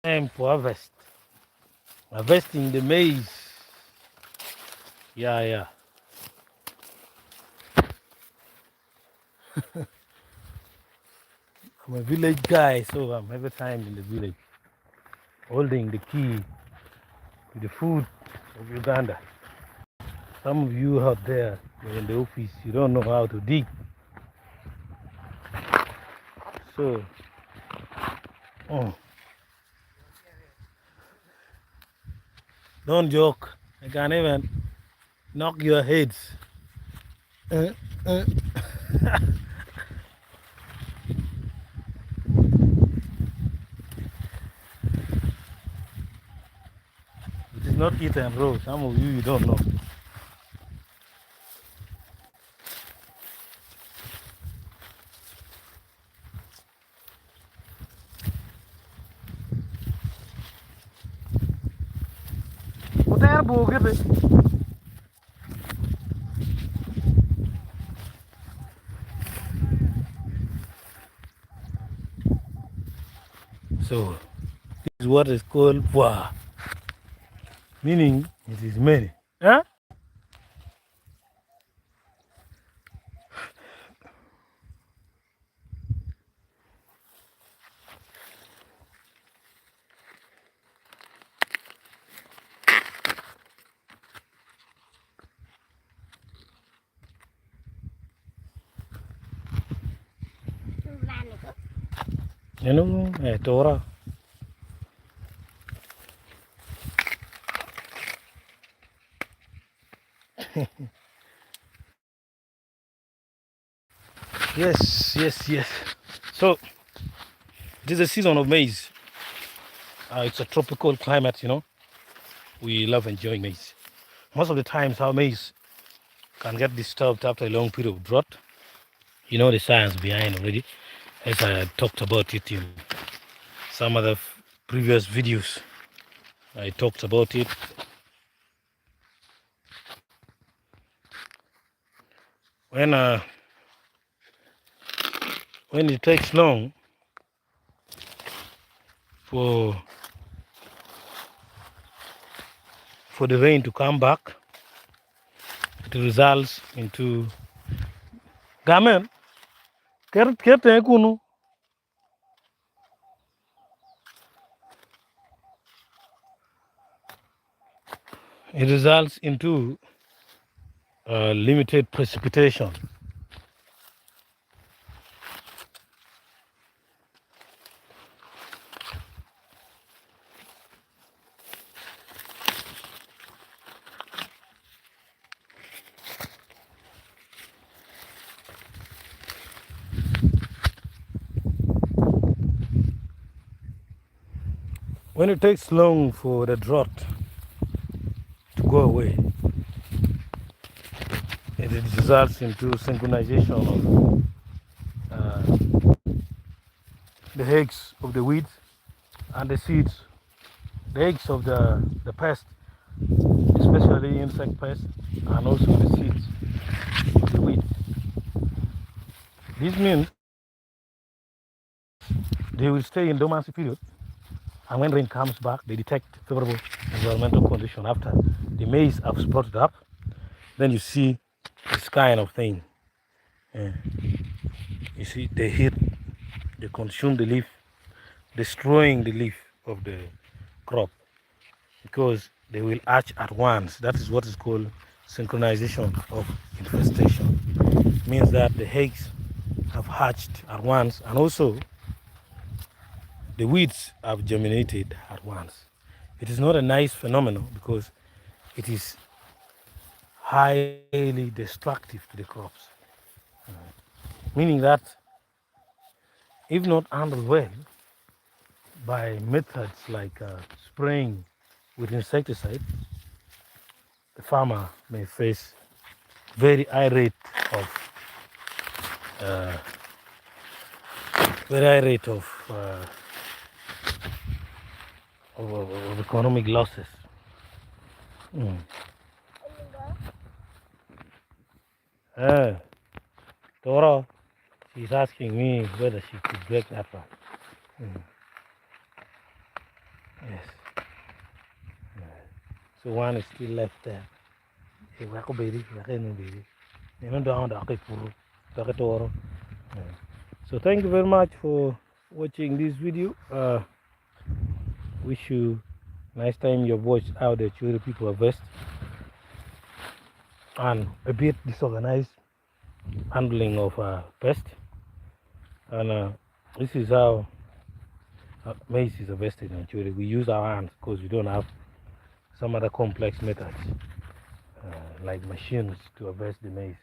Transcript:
Time for harvest. Harvesting the maize. Yeah, yeah. I'm a village guy, so I'm every time in the village, holding the key to the food of Uganda. Some of you out there, you're in the office, you don't know how to dig. So, oh, don't joke. I can even knock your heads. Uh, uh. It is not eat and roll. Some of you don't know. What are you? So, this is what is called Pwa, meaning it is many. Huh? You know, Torah. Yes, yes, yes. So, it is a season of maize. It's a tropical climate, you know. We love enjoying maize. Most of the times, our maize can get disturbed after a long period of drought. You know the science behind already, as I talked about it in some other previous videos. I talked about it. When uh, when it takes long for the rain to come back, it results into gamen. It results into limited precipitation. When it takes long for the drought to go away, it results into synchronization of the eggs of the weeds and the seeds, the eggs of the pest, especially insect pests, and also the seeds of the weeds. This means they will stay in dormancy period, and when rain comes back, they detect favorable environmental condition after the maize have sprouted up. Then you see this kind of thing. Uh, you see, they hit, they consume the leaf, destroying the leaf of the crop because they will hatch at once. That is what is called synchronization of infestation. It means that the eggs have hatched at once, and also the weeds have germinated at once. It is not a nice phenomenon because it is highly destructive to the crops, meaning that if not handled well by methods like spraying with insecticide, the farmer may face very high rate of uh, very high rate of economic losses. Mm. Uh, Toro, she's asking me whether she could break that one. Mm. Yes. So one is still left there. Wako baby, wako no baby. Even down the puru, the toro. So thank you very much for watching this video. Wish you nice time your voice out there to the people of West and a bit disorganized handling of pest. And this is how maize is harvested in Chile. We use our hands because we don't have some other complex methods like machines to harvest the maize.